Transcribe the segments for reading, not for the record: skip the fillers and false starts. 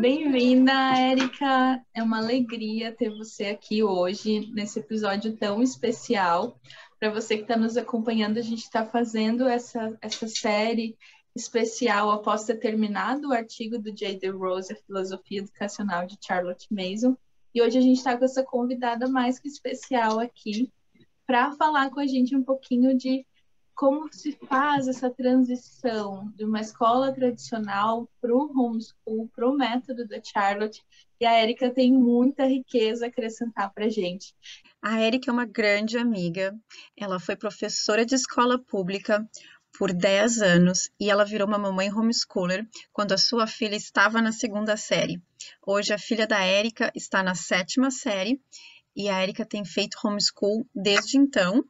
Bem-vinda, Érica. É uma alegria ter você aqui hoje, nesse episódio tão especial. Para você que está nos acompanhando, a gente está fazendo essa série especial após ter terminado o artigo do J.D. Rose, A Filosofia Educacional de Charlotte Mason. E hoje a gente está com essa convidada mais que especial aqui para falar com a gente um pouquinho de como se faz essa transição de uma escola tradicional para o homeschool, para o método da Charlotte. E a Érica tem muita riqueza a acrescentar para a gente. A Érica é uma grande amiga. Ela foi professora de escola pública por 10 anos e ela virou uma mamãe homeschooler quando a sua filha estava na 2ª série. Hoje a filha da Érica está na 7ª série e a Érica tem feito homeschool desde então.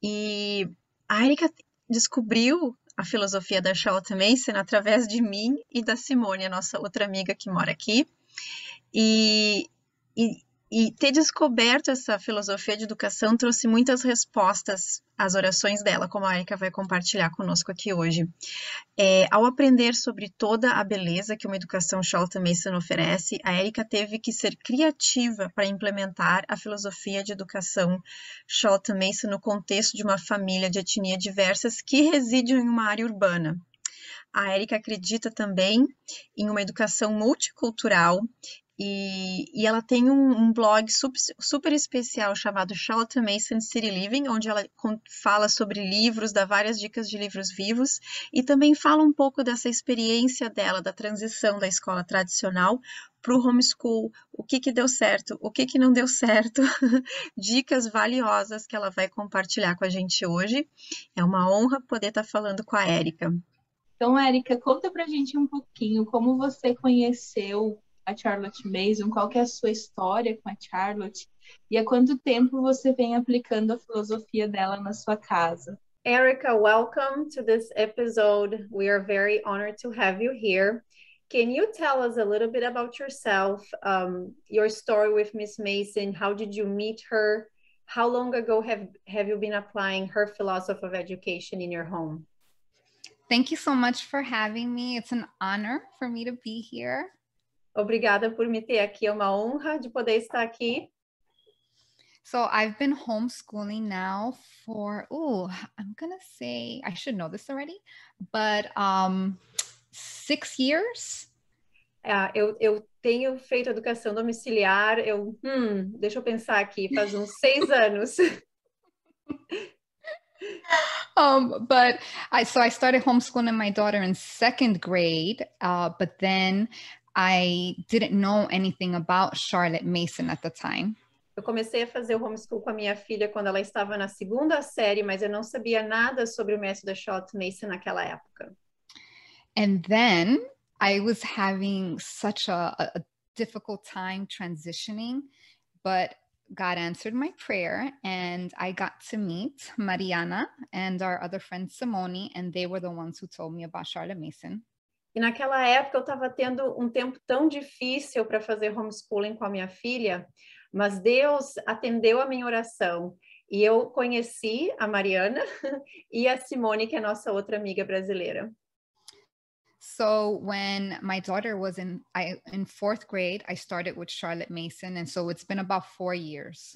E a Érica descobriu a filosofia da Charlotte Mason através de mim e da Simone, a nossa outra amiga que mora aqui. E ter descoberto essa filosofia de educação trouxe muitas respostas às orações dela, como a Érica vai compartilhar conosco aqui hoje. Ao aprender sobre toda a beleza que uma educação Charlotte Mason oferece, a Érica teve que ser criativa para implementar a filosofia de educação Charlotte Mason no contexto de uma família de etnia diversas que reside em uma área urbana. A Érica acredita também em uma educação multicultural e ela tem um blog super especial chamado Charlotte Mason City Living, onde ela fala sobre livros, dá várias dicas de livros vivos e também fala um pouco dessa experiência dela, da transição da escola tradicional para o homeschool, o que deu certo, o que não deu certo, dicas valiosas que ela vai compartilhar com a gente hoje. É uma honra poder estar falando com a Érica. Então, Érica, conta pra gente um pouquinho como você conheceu a Charlotte Mason, qual que é a sua história com a Charlotte e há quanto tempo você vem aplicando a filosofia dela na sua casa. Erica, welcome to this episode. We are very honored to have you here. Can you tell us a little bit about yourself, your story with Miss Mason? How did you meet her? How long ago have you been applying her philosophy of education in your home? Thank you so much for having me. It's an honor for me to be here. Obrigada por me ter aqui. É uma honra de poder estar aqui. So I've been homeschooling now for, I'm going to say, I should know this already, but 6 years. Eu tenho feito educação domiciliar, deixa eu pensar aqui, faz uns 6 anos. But I started homeschooling my daughter in 2nd grade, but then I didn't know anything about Charlotte Mason at the time. Eu comecei a fazer o homeschool com a minha filha quando ela estava na 2ª série, mas eu não sabia nada sobre o método da Charlotte Mason naquela época. And then I was having such a difficult time transitioning, but God answered my prayer and I got to meet Mariana and our other friend Simone, and they were the ones who told me about Charlotte Mason. E naquela época eu estava tendo um tempo tão difícil para fazer homeschooling com a minha filha, mas Deus atendeu a minha oração e eu conheci a Mariana e a Simone, que é nossa outra amiga brasileira. So when my daughter was in 4th grade, I started with Charlotte Mason, and so it's been about 4 years.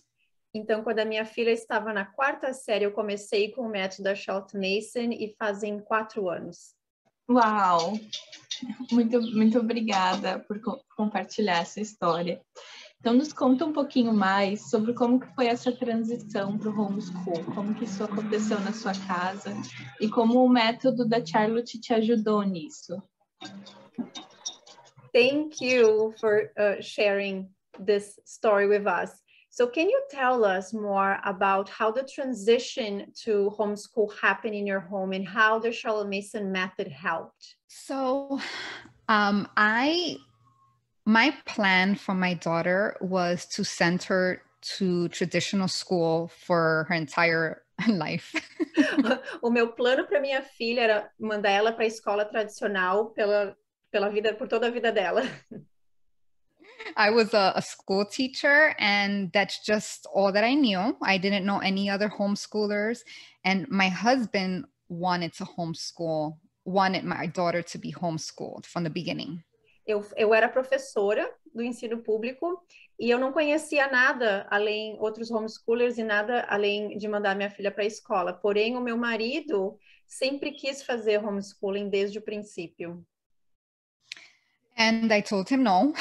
Então, quando a minha filha estava na 4ª série, eu comecei com o método da Charlotte Mason e fazem 4 anos. Uau! Muito obrigada por compartilhar essa história. Então, nos conta um pouquinho mais sobre como que foi essa transição para o homeschool, como que isso aconteceu na sua casa e como o método da Charlotte te ajudou nisso. Thank you for sharing this story with us. So can you tell us more about how the transition to homeschool happened in your home and how the Charlotte Mason method helped? So my plan for my daughter was to send her to traditional school for her entire life. O meu plano para minha filha era mandar ela para a escola tradicional por toda a vida dela. I was a school teacher, and that's just all that I knew. I didn't know any other homeschoolers, and my husband wanted my daughter to be homeschooled from the beginning. Eu era professora do ensino público e eu não conhecia nada além, outros homeschoolers e nada além de mandar minha filha para a escola. Porém, o meu marido sempre quis fazer homeschooling desde o princípio. And I told him no.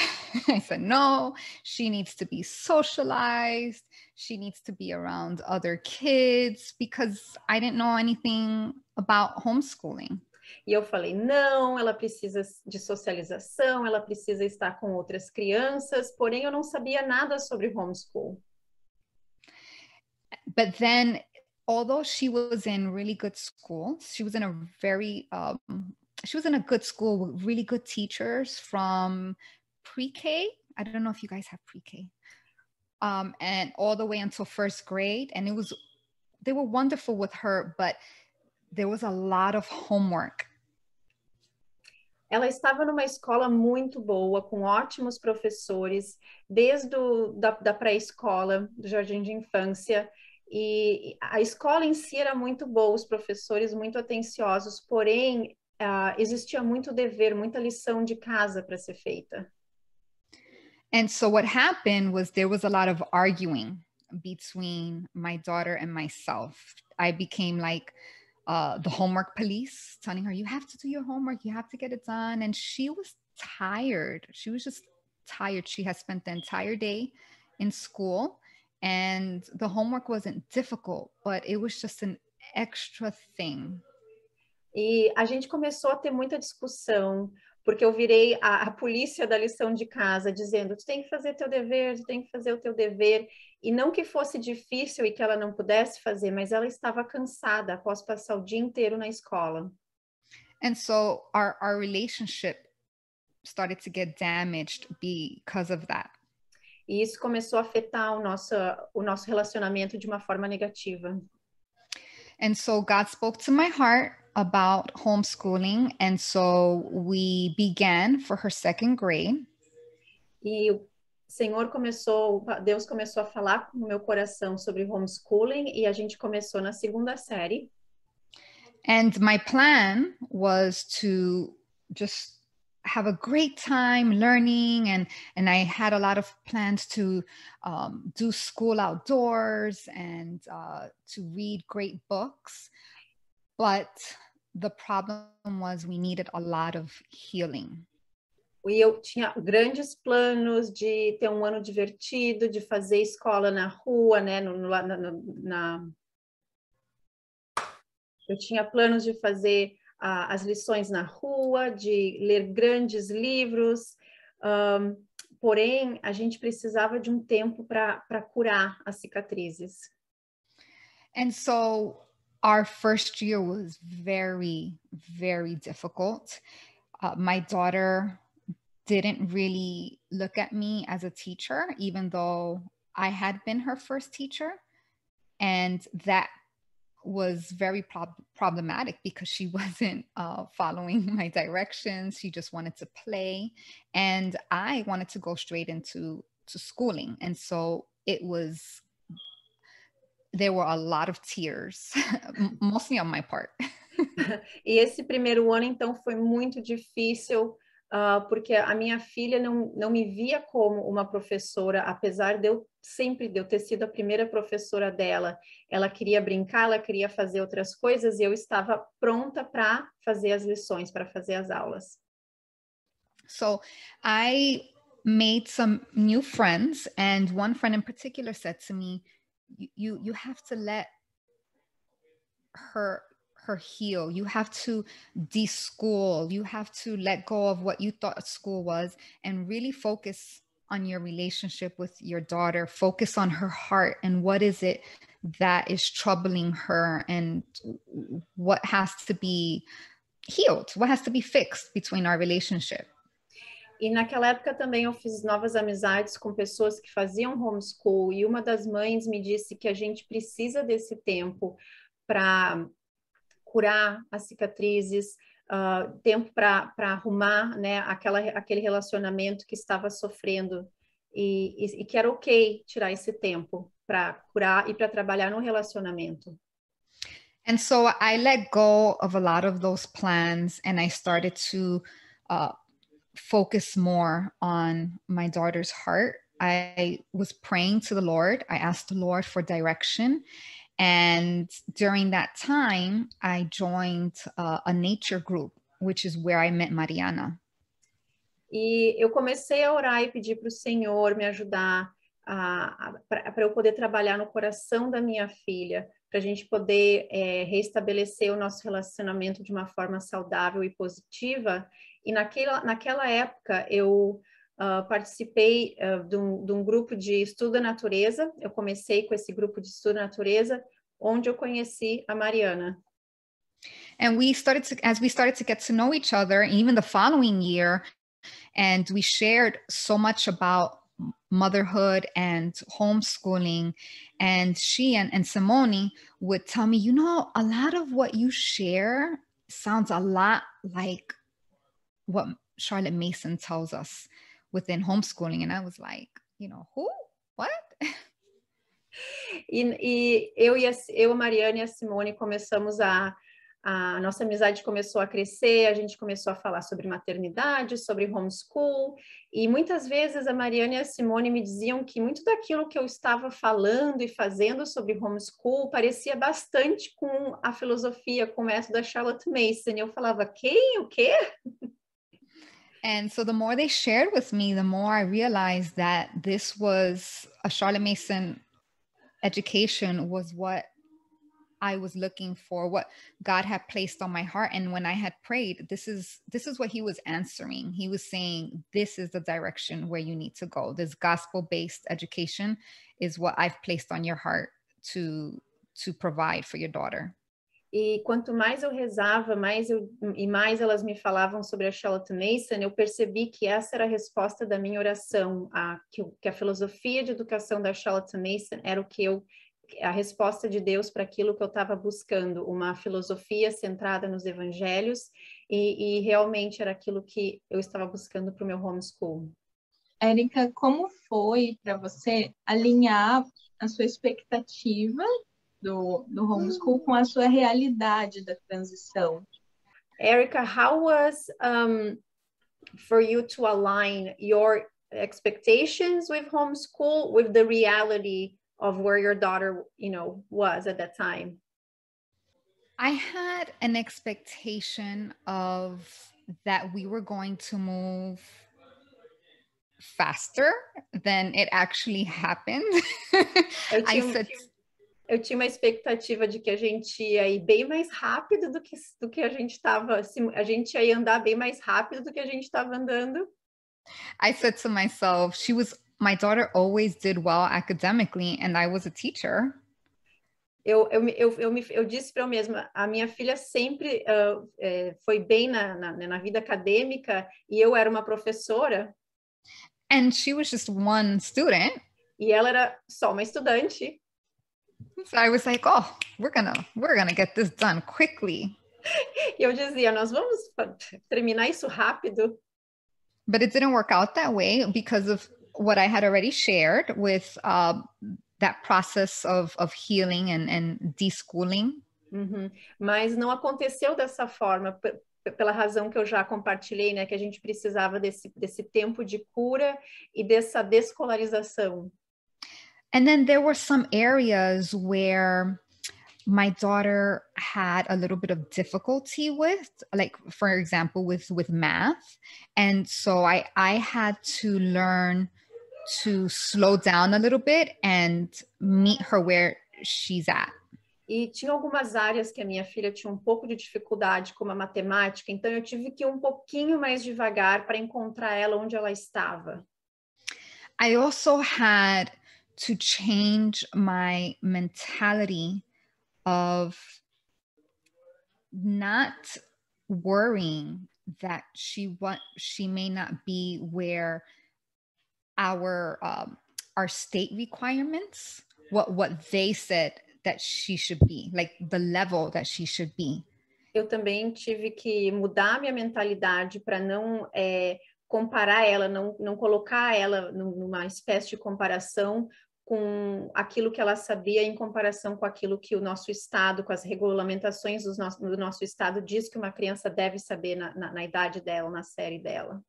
I said, no, she needs to be socialized. She needs to be around other kids because I didn't know anything about homeschooling. E eu falei, não, ela precisa de socialização, ela precisa estar com outras crianças, porém eu não sabia nada sobre homeschool. But then, although she was in really good schools, she was in a very, she was in a good school with really good teachers from pre-K. I don't know if you guys have pre-K. And all the way until first grade. And they were wonderful with her, but there was a lot of homework. Ela estava numa escola muito boa, com ótimos professores, desde da pré-escola, do jardim de infância, e a escola em si era muito boa, os professores muito atenciosos, porém, existia muito dever, muita lição de casa para ser feita. And so what happened was there was a lot of arguing between my daughter and myself. I became like the homework police, telling her, you have to do your homework, you have to get it done. And she was tired. She was just tired. She had spent the entire day in school and the homework wasn't difficult, but it was just an extra thing. E a gente começou a ter muita discussão, porque eu virei a polícia da lição de casa, dizendo, tu tem que fazer teu dever, tu tem que fazer o teu dever. E não que fosse difícil e que ela não pudesse fazer, mas ela estava cansada após passar o dia inteiro na escola. And so our relationship started to get damaged because of that. E isso começou a afetar o nosso relacionamento de uma forma negativa. And so God spoke to my heart about homeschooling. And so we began for her second grade. E o Deus começou a falar no meu coração sobre homeschooling e a gente começou na segunda série. And my plan was to just have a great time learning. And I had a lot of plans to do school outdoors and to read great books. But the problem was we needed a lot of healing. E eu tinha grandes planos de ter um ano divertido, de fazer escola na rua, né? Eu tinha planos de fazer as lições na rua, de ler grandes livros, porém, a gente precisava de um tempo para curar as cicatrizes. And so our first year was very, very difficult. My daughter didn't really look at me as a teacher, even though I had been her first teacher. And that was very problematic because she wasn't following my directions. She just wanted to play. And I wanted to go straight into schooling. And so there were a lot of tears, mostly on my part. E esse primeiro ano, então, foi muito difícil, porque a minha filha não me via como uma professora, apesar de eu ter sido a primeira professora dela. Ela queria brincar, ela queria fazer outras coisas, e eu estava pronta para fazer as lições, para fazer as aulas. So I made some new friends, and one friend in particular said to me, you have to let her heal. You have to de-school. You have to let go of what you thought school was and really focus on your relationship with your daughter. Focus on her heart and what is it that is troubling her and what has to be healed, what has to be fixed between our relationship. E naquela época também eu fiz novas amizades com pessoas que faziam homeschool, e uma das mães me disse que a gente precisa desse tempo para curar as cicatrizes, tempo para arrumar, né, aquele relacionamento que estava sofrendo, e que era ok tirar esse tempo para curar e para trabalhar no relacionamento. And so I let go of a lot of those plans and I started to focus more on my daughter's heart. I was praying to the Lord. I asked the Lord for direction. And during that time, I joined a nature group, which is where I met Mariana. E eu comecei a orar e pedir para o Senhor me ajudar para eu poder trabalhar no coração da minha filha, para a gente poder restabelecer o nosso relacionamento de uma forma saudável e positiva. E naquela época eu participei de um grupo de estudo da natureza. Eu comecei com esse grupo de estudo da natureza, onde eu conheci a Mariana. And as we started to get to know each other, even the following year, and we shared so much about motherhood and homeschooling. And she and Simone would tell me, a lot of what you share sounds a lot like what Charlotte Mason tells us within homeschooling. And I was like, who? What? E eu, a Mariana e a Simone começamos a nossa amizade começou a crescer, a gente começou a falar sobre maternidade, sobre homeschool, e muitas vezes a Mariana e a Simone me diziam que muito daquilo que eu estava falando e fazendo sobre homeschool parecia bastante com a filosofia, com o método da Charlotte Mason, e eu falava, quem? O quê? And so the more they shared with me, the more I realized that this was a Charlotte Mason education was what I was looking for, what God had placed on my heart. And when I had prayed, this is what he was answering. He was saying, this is the direction where you need to go. This gospel-based education is what I've placed on your heart to provide for your daughter. E quanto mais eu rezava, mais elas me falavam sobre a Charlotte Mason, eu percebi que essa era a resposta da minha oração, que a filosofia de educação da Charlotte Mason era a resposta de Deus para aquilo que eu estava buscando, uma filosofia centrada nos evangelhos, e realmente era aquilo que eu estava buscando para o meu homeschool. Érica, como foi para você alinhar a sua expectativa do homeschool com a sua realidade da transição? Érica, how was for you to align your expectations with homeschool with the reality of where your daughter, was at that time? I had an expectation of that we were going to move faster than it actually happened. Eu tinha uma expectativa de que a gente ia ir bem mais rápido do que a gente estava, a gente ia andar bem mais rápido do que a gente estava andando. I said to myself, my daughter always did well academically, and I was a teacher. Eu disse para eu mesma, a minha filha sempre foi bem na vida acadêmica e eu era uma professora. And she was just one student. E ela era só uma estudante. So I was like, oh, we're gonna get this done quickly. E eu dizia, nós vamos terminar isso rápido. But it didn't work out that way because of what I had already shared with that process of healing and deschooling. Uhum. Mas não aconteceu dessa forma, pela razão que eu já compartilhei, né? Que a gente precisava desse tempo de cura e dessa descolarização. And then there were some areas where my daughter had a little bit of difficulty with, like, for example, with math. And so I had to learn to slow down a little bit and meet her where she's at. E tinha algumas áreas que a minha filha tinha um pouco de dificuldade, como a matemática, então eu tive que ir um pouquinho mais devagar para encontrar ela onde ela estava. I also had to change my mentality of not worrying that she may not be where our state requirements, what they said that she should be, like the level that she should be. Eu também tive que mudar minha mentalidade para não comparar ela, não colocar ela numa espécie de comparação com aquilo que ela sabia em comparação com aquilo que o nosso estado, com as regulamentações do nosso estado diz que uma criança deve saber na idade dela, na série dela.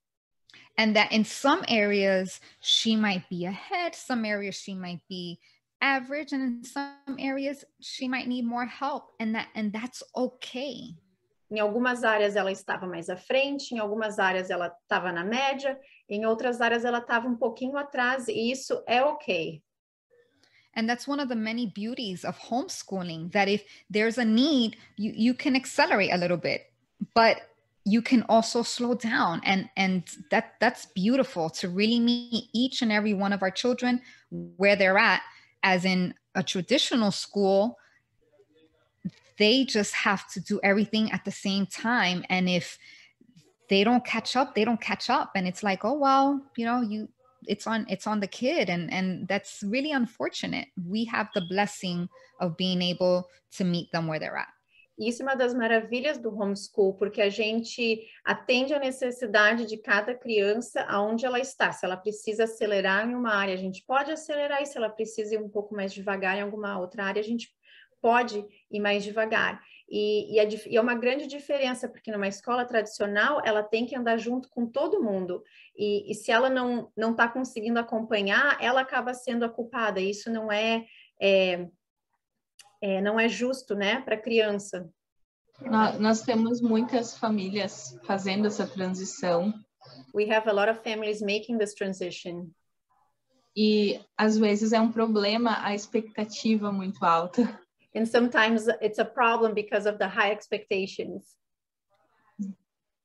And that in some areas she might be ahead, some areas she might be average, and in some areas she might need more help, and that's okay. Em algumas áreas ela estava mais à frente, em algumas áreas ela estava na média, em outras áreas ela estava um pouquinho atrás, e isso é ok. And that's one of the many beauties of homeschooling, that if there's a need, you can accelerate a little bit, but you can also slow down. And that's beautiful, to really meet each and every one of our children where they're at. As in a traditional school, they just have to do everything at the same time. And if they don't catch up, they don't catch up. And it's like, oh, well, it's on the kid. And that's really unfortunate. We have the blessing of being able to meet them where they're at. Isso é uma das maravilhas do homeschool, porque a gente atende a necessidade de cada criança aonde ela está. Se ela precisa acelerar em uma área, a gente pode acelerar, e se ela precisa ir um pouco mais devagar em alguma outra área, a gente pode ir mais devagar. E é uma grande diferença, porque numa escola tradicional, ela tem que andar junto com todo mundo. E se ela não está conseguindo acompanhar, ela acaba sendo a culpada. Isso não é justo, né, para a criança. Nós temos muitas famílias fazendo essa transição. We have a lot of families making this transition. E às vezes é um problema a expectativa muito alta. And sometimes it's a problem because of the high expectations.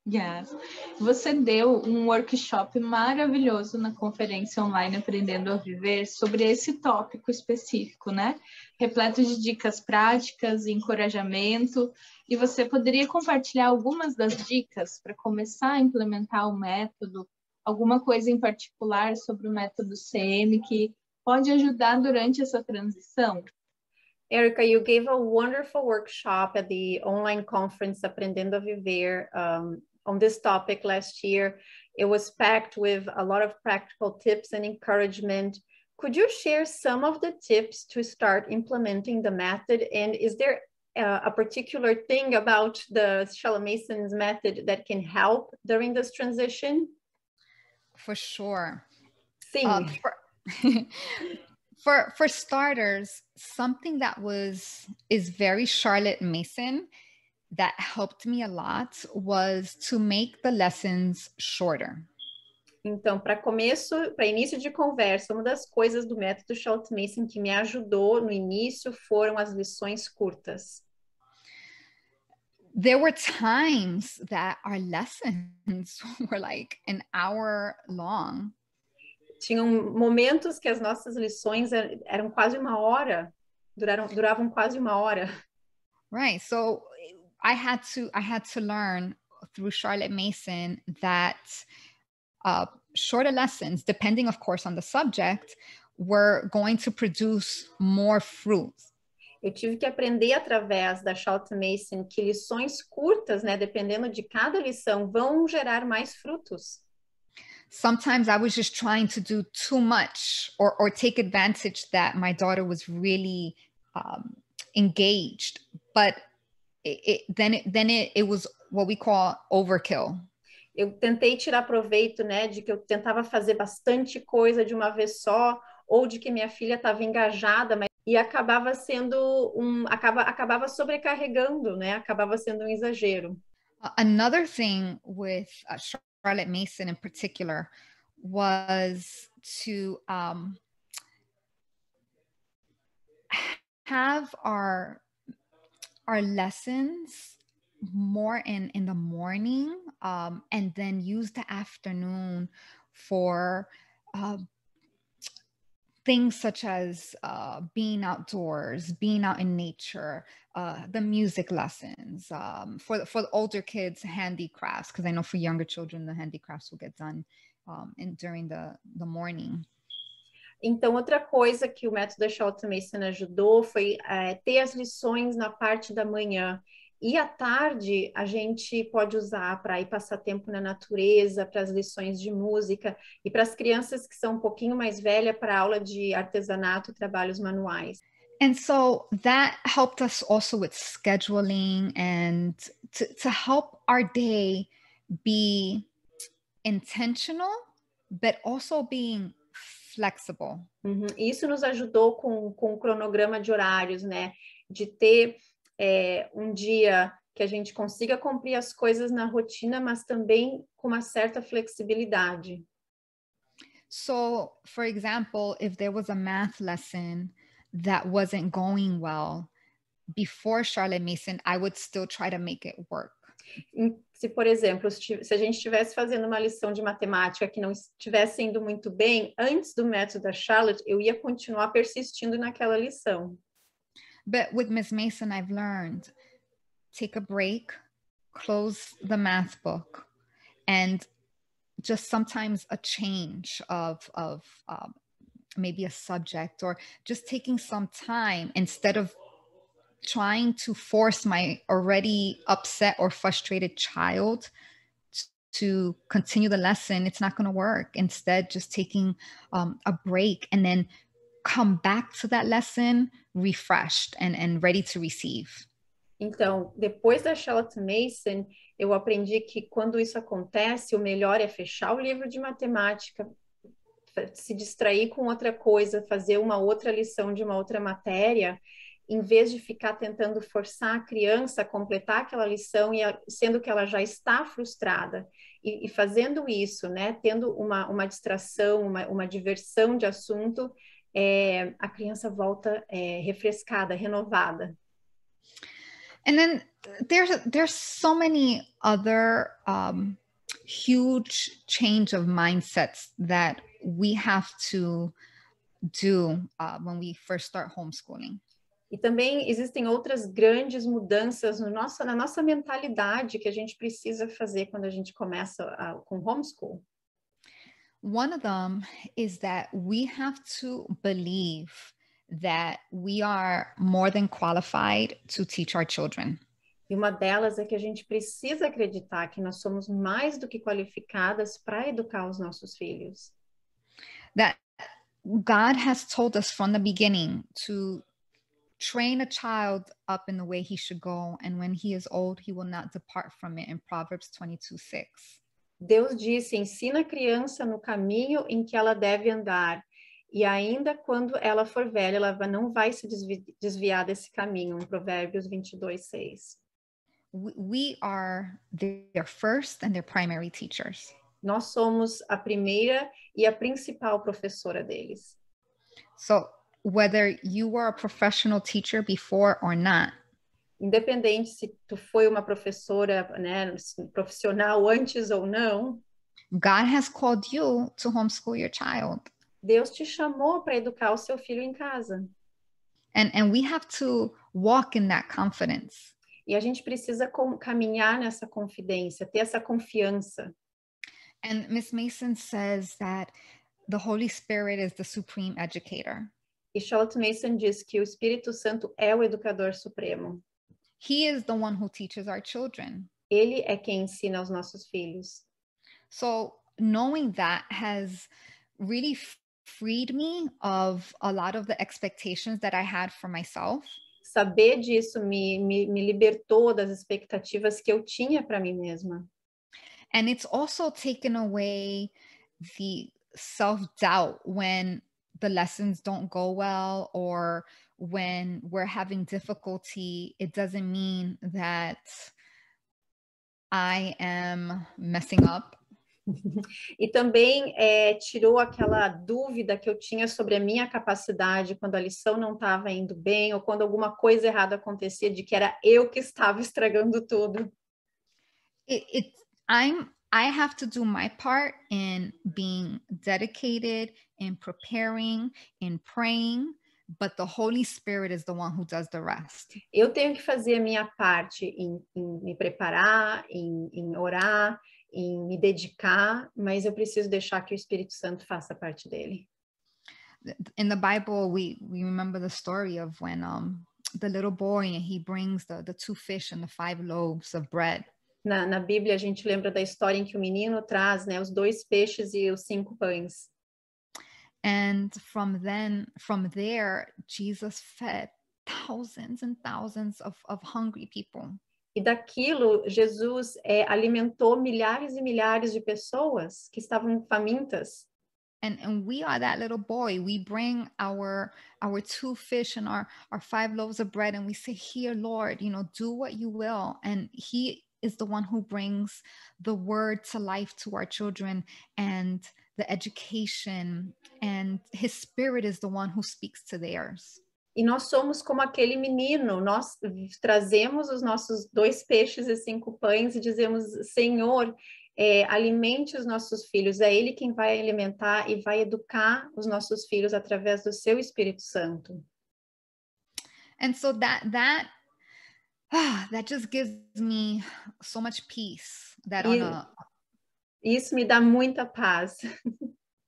Yes. Você deu um workshop maravilhoso na conferência online Aprendendo a Viver sobre esse tópico específico, né? Repleto de dicas práticas e encorajamento. E você poderia compartilhar algumas das dicas para começar a implementar o método? Alguma coisa em particular sobre o método CM que pode ajudar durante essa transição? Erica, you gave a wonderful workshop at the online conference Aprendendo a Viver on this topic last year. It was packed with a lot of practical tips and encouragement. Could you share some of the tips to start implementing the method? And is there a particular thing about the Shalom-Mason's method that can help during this transition? For sure. Sim. For starters, something that is very Charlotte Mason that helped me a lot was to make the lessons shorter. Então, para início de conversa, uma das coisas do método Charlotte-Mason que me ajudou no início foram as lições curtas. There were times that our lessons were like an hour long. Tinham momentos que as nossas lições eram quase uma hora, duravam quase uma hora. Right. So I had to learn through Charlotte Mason that shorter lessons, depending, of course, on the subject, were going to produce more fruit. Eu tive que aprender através da Charlotte Mason que lições curtas, né, dependendo de cada lição, vão gerar mais frutos. Sometimes I was just trying to do too much or take advantage that my daughter was really engaged, but it was what we call overkill. Eu tentei tirar proveito, né, de que eu tentava fazer bastante coisa de uma vez só, ou de que minha filha estava engajada, e acabava sendo acabava sobrecarregando, né? Acabava sendo um exagero. Another thing with Charlotte Mason in particular was to have our lessons more in the morning, and then use the afternoon for things such as being outdoors, being out in nature, the music lessons, for the older kids, handicrafts, because I know for younger children, the handicrafts will get done during the morning. Então, outra coisa que o método da Charlotte Mason ajudou foi ter as lições na parte da manhã. E à tarde, a gente pode usar para ir passar tempo na natureza, para as lições de música, e para as crianças que são um pouquinho mais velhas, para a aula de artesanato e trabalhos manuais. And so that helped us also with scheduling and to help our day be intentional, but also being flexible. Uhum. Isso nos ajudou com o cronograma de horários, né? De ter um dia que a gente consiga cumprir as coisas na rotina, mas também com uma certa flexibilidade. So, for example, if there was a math lesson that wasn't going well before Charlotte Mason, I would still try to make it work. Se, por exemplo, se a gente estivesse fazendo uma lição de matemática que não estivesse indo muito bem, antes do método da Charlotte, eu ia continuar persistindo naquela lição. But with Miss Mason, I've learned, take a break, close the math book, and just sometimes a change of maybe a subject, or just taking some time instead of trying to force my already upset or frustrated child to continue the lesson. It's not going to work. Instead, just taking a break and then come back to that lesson refreshed and ready to receive. Então, depois da Charlotte Mason, eu aprendi que quando isso acontece, o melhor é fechar o livro de matemática, se distrair com outra coisa, fazer uma outra lição de uma outra matéria, em vez de ficar tentando forçar a criança a completar aquela lição, sendo que ela já está frustrada. E fazendo isso, né, tendo uma distração, uma diversão de assunto, a criança volta refrescada, renovada. And then there's so many other huge change of mindsets that we have to do when we first start homeschooling. E também existem outras grandes mudanças na nossa mentalidade que a gente precisa fazer quando a gente começa com homeschool. One of them is that we have to believe that we are more than qualified to teach our children. E uma delas é que a gente precisa acreditar que nós somos mais do que qualificadas para educar os nossos filhos. That God has told us from the beginning to train a child up in the way he should go, and when he is old, he will not depart from it, in Proverbs 22:6. Deus disse, ensina a criança no caminho em que ela deve andar, e ainda quando ela for velha, ela não vai se desviar desse caminho, em Provérbios 22:6. We are their first and their primary teachers. Nós somos a primeira e a principal professora deles. So whether you were a professional teacher before or not, independente se tu foi uma professora, né, profissional antes ou não, God has called you to homeschool your child. Deus te chamou para educar o seu filho em casa. And we have to walk in that confidence. E a gente precisa caminhar nessa confidência, ter essa confiança. And Miss Mason says that the Holy Spirit is the supreme educator. E Charlotte Mason diz que o Espírito Santo é o educador supremo. He is the one who teaches our children. Ele é quem ensina aos nossos filhos. So knowing that has really freed me of a lot of the expectations that I had for myself. Saber disso me libertou das expectativas que eu tinha para mim mesma. And it's also taken away the self-doubt when the lessons don't go well, or when we're having difficulty. It doesn't mean that I am messing up. E também tirou aquela dúvida que eu tinha sobre a minha capacidade quando a lição não estava indo bem, ou quando alguma coisa errada acontecia, de que era eu que estava estragando tudo. I have to do my part in being dedicated, in preparing, in praying, but the Holy Spirit is the one who does the rest. Eu tenho que fazer a minha parte em me preparar, em orar, em me dedicar, mas eu preciso deixar que o Espírito Santo faça parte dele. In the Bible, we remember the story of when the little boy, he brings the 2 fish and the 5 loaves of bread. Na Bíblia, a gente lembra da história em que o menino traz, né, os 2 peixes e os 5 pães. And from there, Jesus fed thousands and thousands of hungry people. E daquilo, Jesus alimentou milhares e milhares de pessoas que estavam famintas. And we are that little boy. We bring our 2 fish and our 5 loaves of bread, and we say, "Here, Lord, do what you will." And he is the one who brings the word to life to our children and the education, and his spirit is the one who speaks to theirs. E nós somos como aquele menino, nós trazemos os nossos 2 peixes e 5 pães e dizemos, Senhor, alimente os nossos filhos, é Ele quem vai alimentar e vai educar os nossos filhos através do seu Espírito Santo. And so that just gives me so much peace. Isso me dá muita paz.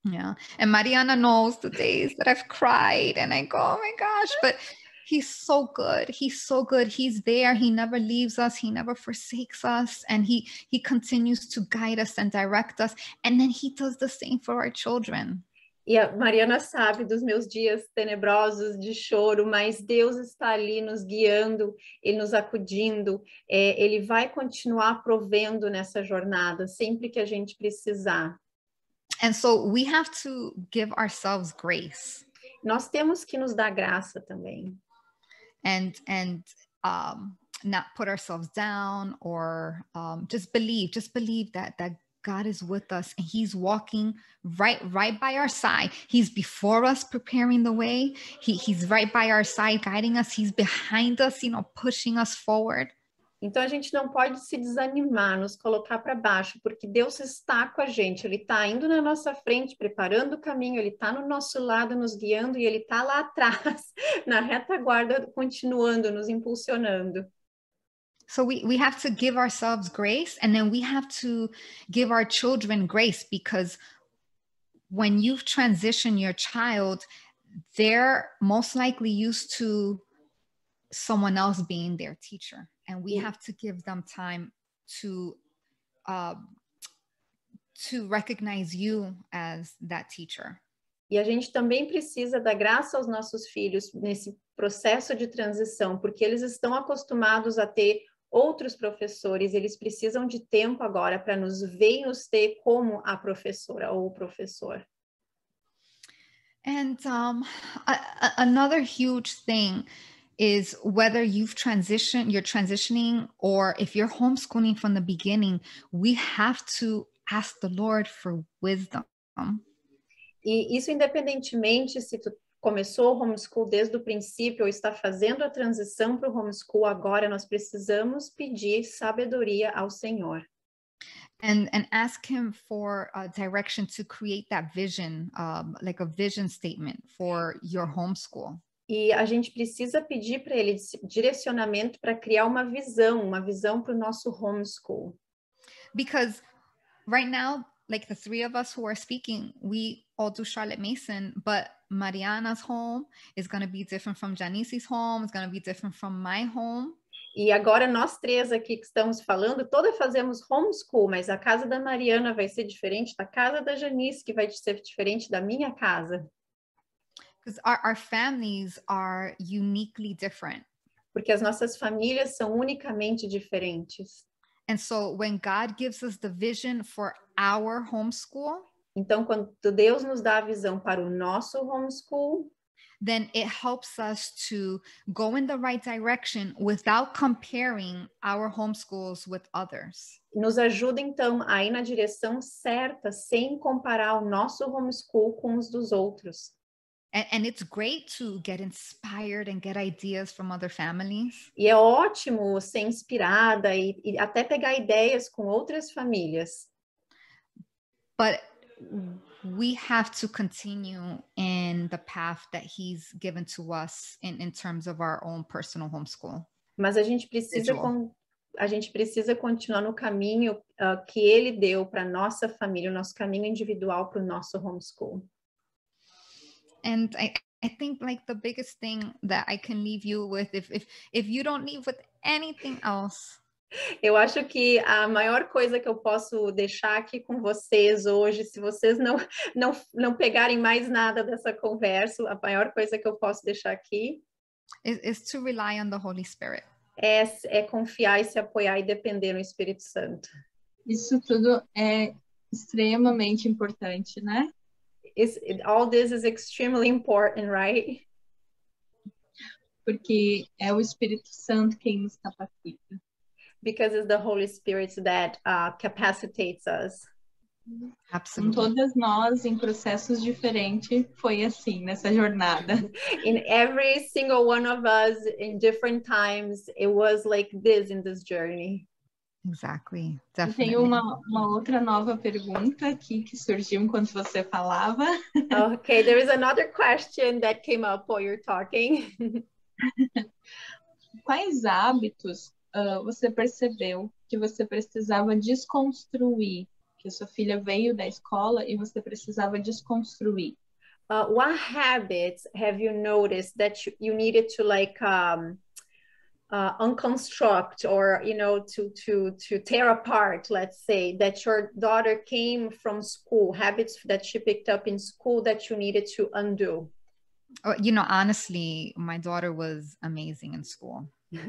Yeah. And Mariana knows the days that I've cried and I go, oh my gosh, but he's so good. He's so good. He's there. He never leaves us. He never forsakes us. And he continues to guide us and direct us. And then he does the same for our children. E a Mariana sabe dos meus dias tenebrosos de choro, mas Deus está ali nos guiando, Ele nos acudindo, Ele vai continuar provendo nessa jornada, sempre que a gente precisar. And so we have to give ourselves grace. Nós temos que nos dar graça também. And not put ourselves down or just believe that God is with us and he's walking right by our side. He's before us preparing the way. He's right by our side guiding us. He's behind us, pushing us forward. Então a gente não pode se desanimar, nos colocar para baixo, porque Deus está com a gente, Ele está indo na nossa frente, preparando o caminho, Ele está no nosso lado, nos guiando, e Ele está lá atrás, na retaguarda, continuando, nos impulsionando. So we have to give ourselves grace, and then we have to give our children grace, because when you transition your child, they're most likely used to someone else being their teacher. And we have to give them time to recognize you as that teacher. E a gente também precisa dar graça aos nossos filhos nesse processo de transição, porque eles estão acostumados a ter outros professores, eles precisam de tempo agora para nos ver e nos ter como a professora ou o professor. And another huge thing is whether you're transitioning, or if you're homeschooling from the beginning, we have to ask the Lord for wisdom. E isso independentemente se tu começou o homeschool desde o princípio ou está fazendo a transição para o homeschool agora, nós precisamos pedir sabedoria ao Senhor. And ask him for direction to create that vision, like a vision statement for your homeschool. E a gente precisa pedir para ele direcionamento para criar uma visão para o nosso homeschool. Because right now, like the 3 of us who are speaking, we all do Charlotte Mason, but Mariana's home is going to be different from Janice's home, it's going to be different from my home. E agora nós 3 aqui que estamos falando, todas fazemos homeschool, mas a casa da Mariana vai ser diferente da casa da Janice, que vai ser diferente da minha casa. Because our families are uniquely different. Porque as nossas famílias são unicamente diferentes. And so when God gives us the vision for our homeschool, então quando Deus nos dá a visão para o nosso homeschool, then it helps us to go in the right direction without comparing our homeschools with others. Nos ajuda então a ir na direção certa, sem comparar o nosso homeschool com os dos outros. And it's great to get inspired and get ideas from other families. E é ótimo ser inspirada e até pegar ideias com outras famílias. But we have to continue in the path that he's given to us in terms of our own personal homeschool. Mas a gente precisa continuar no caminho que ele deu para nossa família, o nosso caminho individual para o nosso homeschool. And I think like the biggest thing that I can leave you with, if you don't leave with anything else. Eu acho que a maior coisa que eu posso deixar aqui com vocês hoje, se vocês não pegarem mais nada dessa conversa, a maior coisa que eu posso deixar aqui is to rely on the Holy Spirit. é confiar e se apoiar e depender no Espírito Santo. Isso tudo é extremamente importante, né? All this is extremely important, right? Porque é o Espírito Santo quem nos capacita. Because it's the Holy Spirit that capacitates us. Com Absolutely. todas nós, em processos diferentes, foi assim, nessa jornada. In every single one of us, in different times, it was like this in this journey. Exactly. Eu Definitely. tenho uma outra nova pergunta aqui que surgiu enquanto você falava. Okay, there is another question that came up while you're talking. Quais hábitos você percebeu que você precisava desconstruir? Que a sua filha veio da escola e você precisava desconstruir? What habits have you noticed that you needed to like unconstruct, or to tear apart, let's say, that your daughter came from school, habits that she picked up in school that you needed to undo? Honestly, my daughter was amazing in school.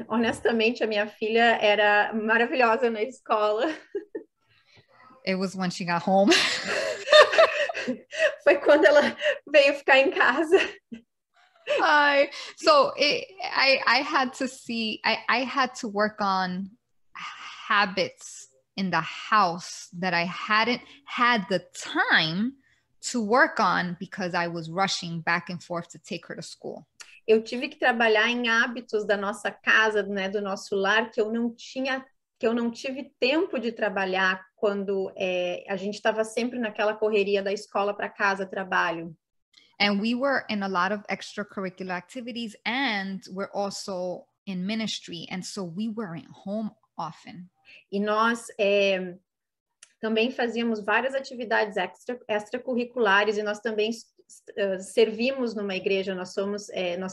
Honestamente, a minha filha era maravilhosa na escola. It was when she got home. Foi quando ela veio ficar em casa. I had to see, I had to work on habits in the house that I hadn't had the time to work on because I was rushing back and forth to take her to school. Eu tive que trabalhar em hábitos da nossa casa, né, do nosso lar, que eu não tive tempo de trabalhar quando a gente estava sempre naquela correria da escola para casa, trabalho. And we were in a lot of extracurricular activities, and we're also in ministry. And so we weren't home often. E nós também fazíamos várias atividades extracurriculares, e nós também servimos numa igreja, nós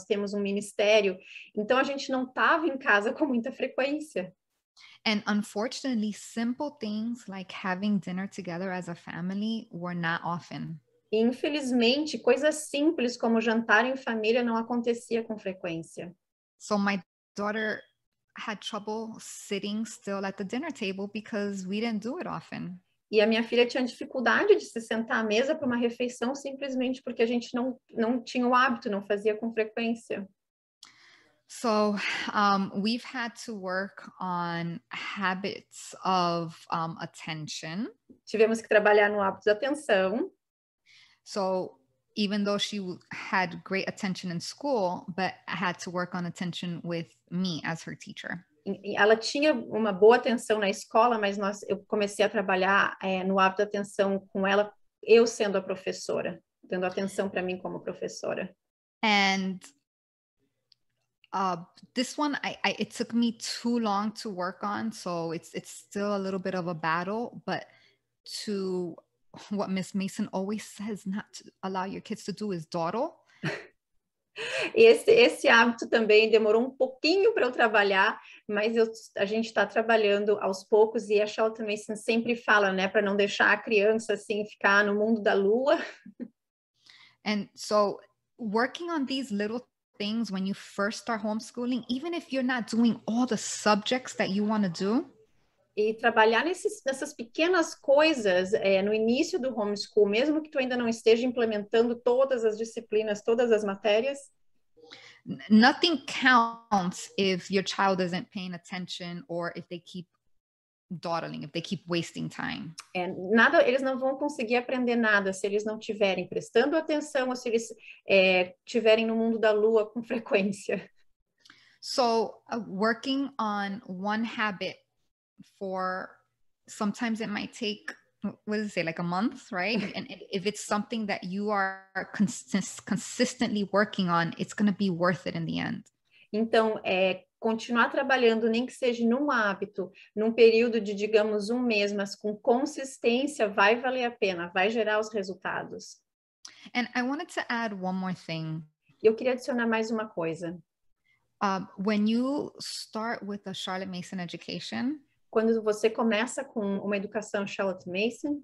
temos um ministério, então a gente não estava em casa com muita frequência. And unfortunately, simple things like having dinner together as a family were not often. E, infelizmente, coisas simples como jantar em família não acontecia com frequência. So my daughter had trouble sitting still at the dinner table because we didn't do it often. E a minha filha tinha dificuldade de se sentar à mesa para uma refeição simplesmente porque a gente não tinha o hábito, não fazia com frequência. So we've had to work on habits of attention. Tivemos que trabalhar no hábito da atenção. So even though she had great attention in school, but I had to work on attention with me as her teacher. Ela tinha uma boa atenção na escola, mas eu comecei a trabalhar no hábito da atenção com ela, eu sendo a professora, dando atenção para mim como professora. And this one, it took me too long to work on, so it's still a little bit of a battle, but to what Miss Mason always says not to allow your kids to do is dawdle. Esse hábito também demorou um pouquinho para eu trabalhar, mas a gente está trabalhando aos poucos, e a Charlotte Mason sempre fala, né, para não deixar a criança assim ficar no mundo da lua. And so working on these little things when you first start homeschooling, even if you're not doing all the subjects that you want to do. E trabalhar nessas pequenas coisas no início do homeschool, mesmo que tu ainda não esteja implementando todas as disciplinas, todas as matérias. Nothing counts if your child isn't paying attention or if they keep dawdling, if they keep wasting time. Eles não vão conseguir aprender nada se eles não estiverem prestando atenção ou se eles estiverem no mundo da lua com frequência. So working on one habit sometimes it might take, what does it say, like a month, right? And if it's something that you are consistently working on, it's going to be worth it in the end. Então, continuar trabalhando, nem que seja num hábito, num período de, digamos, um mês, mas com consistência, vai valer a pena, vai gerar os resultados. And I wanted to add one more thing. Eu queria adicionar mais uma coisa. When you start with a Charlotte Mason education, quando você começa com uma educação Charlotte Mason,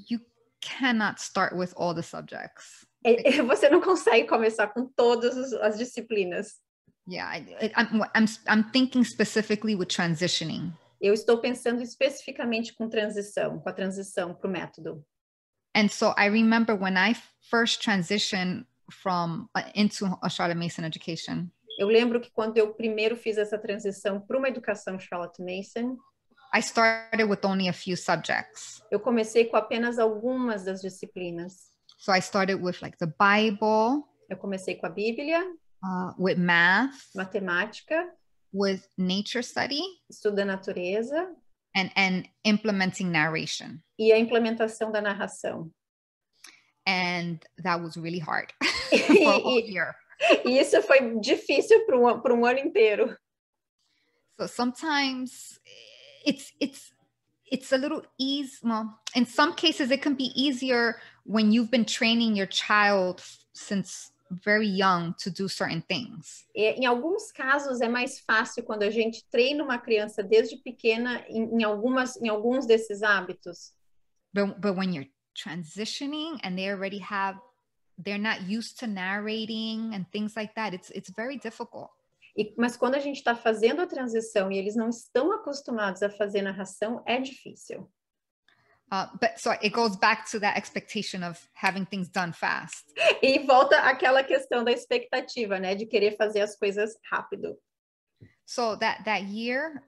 you cannot start with all the subjects. Você não consegue começar com todas as disciplinas. Yeah, I'm thinking specifically with transitioning. Eu estou pensando especificamente com a transição para o método. And so I remember when I first transitioned from into a Charlotte Mason education. Eu lembro que quando eu primeiro fiz essa transição para uma educação Charlotte Mason, I started with only a few subjects. eu comecei com apenas algumas das disciplinas. So I started with like the Bible, Eu comecei com a Bíblia, with math, matemática, with nature study, estudo da natureza and implementing narration. e a implementação da narração. And that was really hard for a whole year. E isso foi difícil para um ano inteiro. So sometimes it's a little easy. Well, in some cases, it can be easier when you've been training your child since very young to do certain things. Em alguns casos é mais fácil quando a gente treina uma criança desde pequena em alguns desses hábitos. But when you're transitioning and they're not used to narrating and things like that, it's very difficult. Mas quando a gente está fazendo a transição e eles não estão acostumados a fazer narração, é difícil. But so it goes back to that expectation of having things done fast. E volta àquela questão da expectativa, né, de querer fazer as coisas rápido. So that year,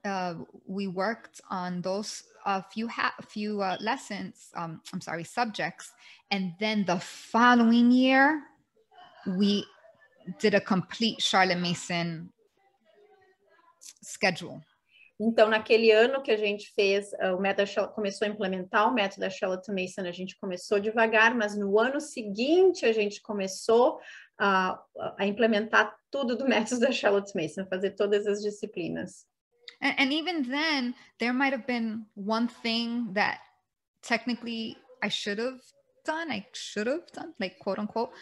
we worked on those few lessons. Subjects, and then the following year, we did a complete Charlotte Mason schedule. Então, naquele ano que a gente fez, o método começou a implementar o método da Charlotte Mason, a gente começou devagar, mas no ano seguinte a gente começou a implementar tudo do método da Charlotte Mason, fazer todas as disciplinas. And even then, there might have been one thing that technically I should have done, like quote unquote,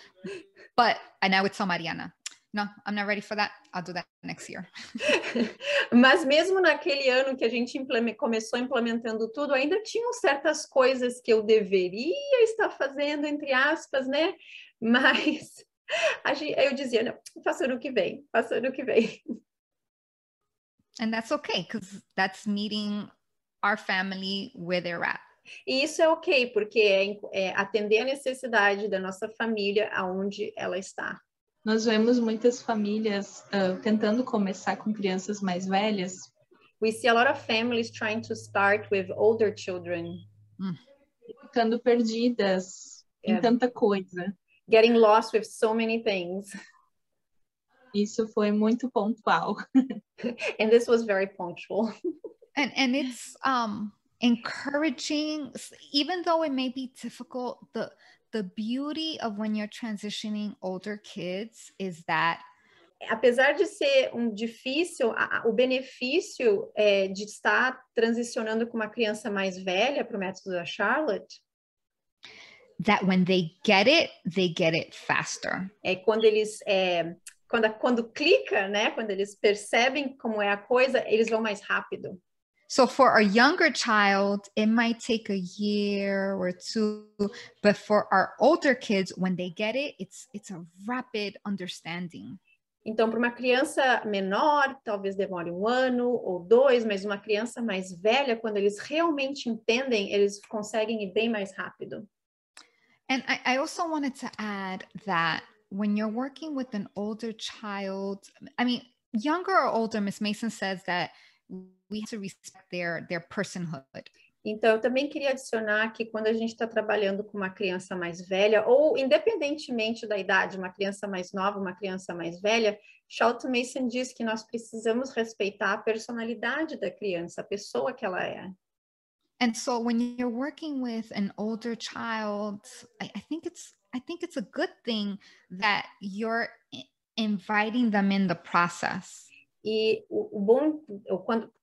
but now would tell Mariana, no, I'm not ready for that. I'll do that next year. Mas mesmo naquele ano que a gente começou implementando tudo, ainda tinham certas coisas que eu deveria estar fazendo, entre aspas, né? Mas eu dizia, não, faça ano que vem. And that's okay, because that's meeting our family where they're at. E isso é ok, porque é atender a necessidade da nossa família aonde ela está. Nós vemos muitas famílias tentando começar com crianças mais velhas. We see a lot of families trying to start with older children. Ficando perdidas em tanta coisa. Getting lost with so many things. Isso foi muito pontual. And this was very punctual. And it's encouraging, even though it may be difficult, the beauty of when you're transitioning older kids is that apesar de ser difícil, o benefício de estar transicionando com uma criança mais velha para o método da Charlotte, that when they get it faster. É quando eles quando clica, né? Quando eles percebem como é a coisa, eles vão mais rápido. So for a younger child, it might take a year or two, but for our older kids, when they get it, it's a rapid understanding. Então, para uma criança menor, talvez demore 1 ano ou 2, mas uma criança mais velha, quando eles realmente entendem, eles conseguem ir bem mais rápido. And I also wanted to add that when you're working with an older child, I mean, younger or older, Ms. Mason says that we have to respect their personhood. Então, eu também queria adicionar que quando a gente está trabalhando com uma criança mais velha, ou independentemente da idade, uma criança mais nova, uma criança mais velha, Charlotte Mason diz que nós precisamos respeitar a personalidade da criança, a pessoa que ela é. And so when you're working with an older child, I think it's a good thing that you're inviting them in the process. E o bom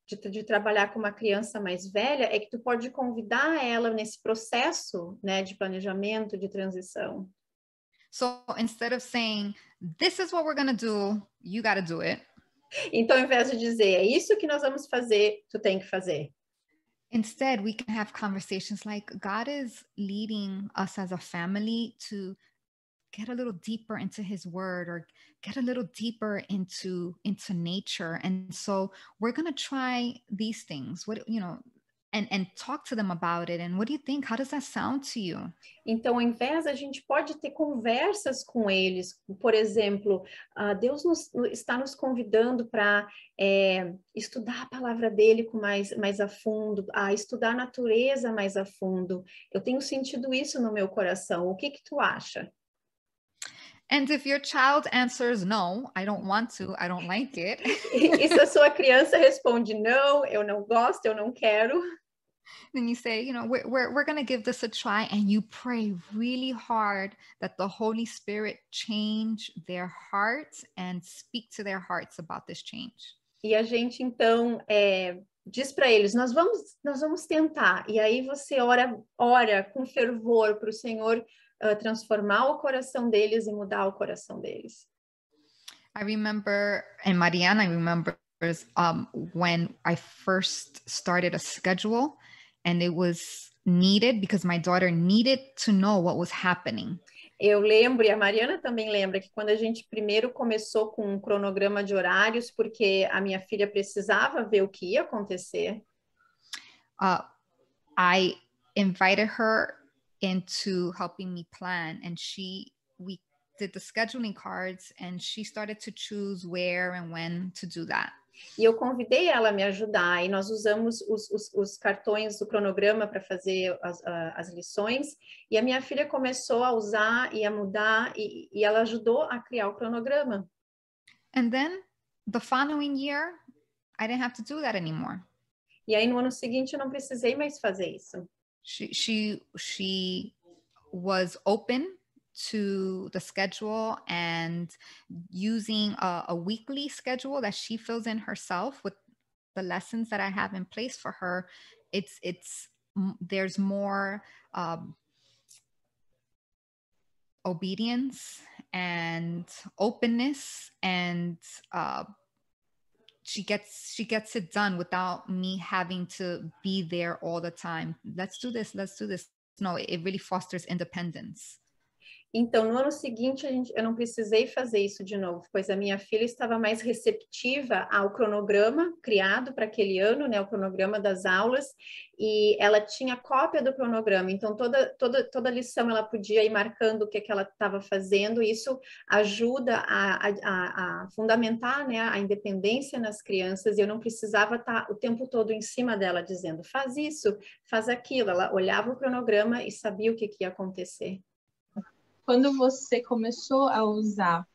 de trabalhar com uma criança mais velha é que tu pode convidar ela nesse processo, né, de planejamento, de transição. So instead of saying, this is what we're going to do, you got to do it. Então, ao invés de dizer, é isso que nós vamos fazer, tu tem que fazer. Instead, we can have conversations like God is leading us as a family to get a little deeper into his word, or get a little deeper into nature. And so we're going to try these things. What, and talk to them about it. And what do you think? How does that sound to you? Então, ao invés, a gente pode ter conversas com eles. Por exemplo, Deus está nos convidando para estudar a palavra dele com mais a fundo, a estudar a natureza mais a fundo. Eu tenho sentido isso no meu coração. O que tu acha? And if your child answers, no, I don't want to, I don't like it. E se a sua criança responde, não, eu não gosto, eu não quero. Then you say, we're going to give this a try, and you pray really hard that the Holy Spirit change their hearts and speak to their hearts about this change. E a gente, então, diz para eles, nós vamos tentar. E aí você ora com fervor para o Senhor transformar o coração deles e mudar o coração deles. I remember, and Mariana remembers when I first started a schedule, and it was needed because my daughter needed to know what was happening. Eu lembro, e a Mariana também lembra, que quando a gente primeiro começou com um cronograma de horários, porque a minha filha precisava ver o que ia acontecer. I invited her into helping me plan, and we did the scheduling cards, and she started to choose where and when to do that. E eu convidei ela a me ajudar, e nós usamos os cartões do cronograma para fazer as lições, e a minha filha começou a usar e a mudar, e ela ajudou a criar o cronograma. And then the following year, I didn't have to do that anymore. E aí no ano seguinte eu não precisei mais fazer isso. She was open to the schedule, and using a weekly schedule that she fills in herself with the lessons that I have in place for her. There's more obedience and openness, and she gets it done without me having to be there all the time. Let's do this. No, it really fosters independence. Então, no ano seguinte, eu não precisei fazer isso de novo, pois a minha filha estava mais receptiva ao cronograma criado para aquele ano, né, o cronograma das aulas, e ela tinha cópia do cronograma, então toda lição ela podia ir marcando o que ela estava fazendo, e isso ajuda a fundamentar, né, a independência nas crianças, e eu não precisava estar o tempo todo em cima dela dizendo, faz isso, faz aquilo. Ela olhava o cronograma e sabia o que ia acontecer. Quando você começou a usar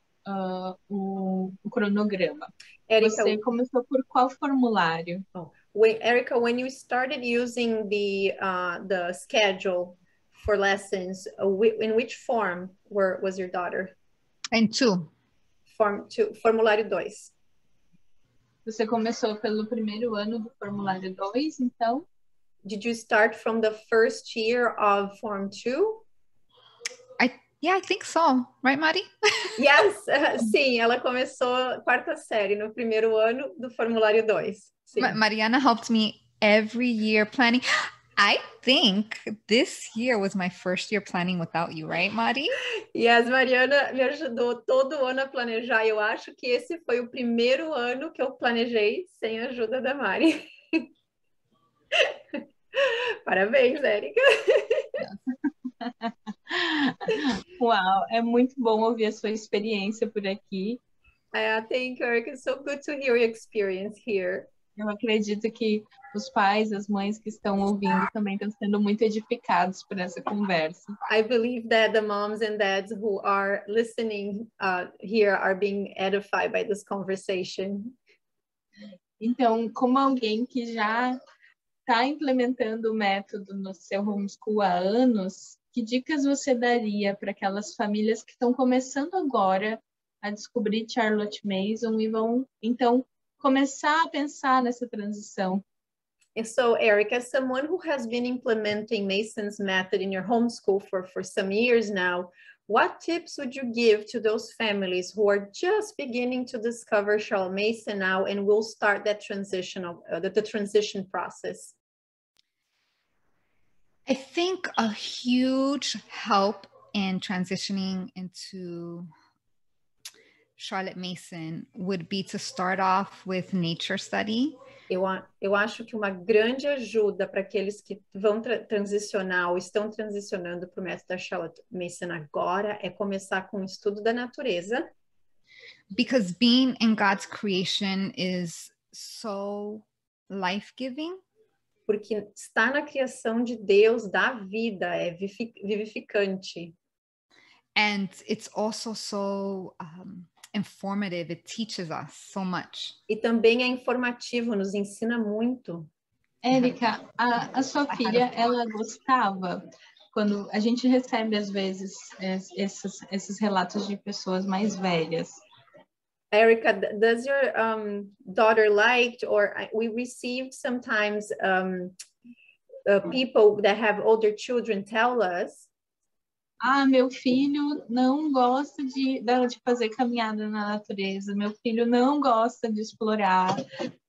o cronograma, Erica, você começou por qual formulário? Erica, when you started using the schedule for lessons, in which form was your daughter? In 2. Form 2, formulário 2. Você começou pelo primeiro ano do formulário 2, então? Did you start from the first year of Form 2? Yeah, I think so. Right, Mari? Yes, sim, ela começou a 4ª série no primeiro ano do formulário 2. Mariana helped me every year planning. I think this year was my first year planning without you, right, Mari? Yes, Mariana me ajudou todo ano a planejar. Eu acho que esse foi o primeiro ano que eu planejei sem a ajuda da Mari. Parabéns, Érica. Uau, é muito bom ouvir a sua experiência por aqui. Thank you, Erica. It's so good to hear your experience here. Eu acredito que os pais, as mães que estão ouvindo também estão sendo muito edificados por essa conversa. I believe that the moms and dads who are listening here are being edified by this conversation. Então, como alguém que já está implementando o método no seu homeschool há anos, que dicas você daria para aquelas famílias que estão começando agora a descobrir Charlotte Mason e vão, então, começar a pensar nessa transição? And so, Eric, as someone who has been implementing Mason's method in your homeschool for some years now, what tips would you give to those families who are just beginning to discover Charlotte Mason now and will start that transition the transition process? I think a huge help in transitioning into Charlotte Mason would be to start off with nature study. Eu acho que uma grande ajuda para aqueles que vão transicionar ou estão transicionando para o método da Charlotte Mason agora é começar com o estudo da natureza. Because being in God's creation is so life-giving. Porque estar na criação de Deus dá vida, é vivificante. And it's also so informative. It teaches us so much. E também é informativo, nos ensina muito. Érica, a sua filha, ela gostava quando a gente recebe às vezes esses relatos de pessoas mais velhas. Erica, does your daughter liked, or we received sometimes people that have older children tell us, meu filho não gosta dela de fazer caminhada na natureza, meu filho não gosta de explorar,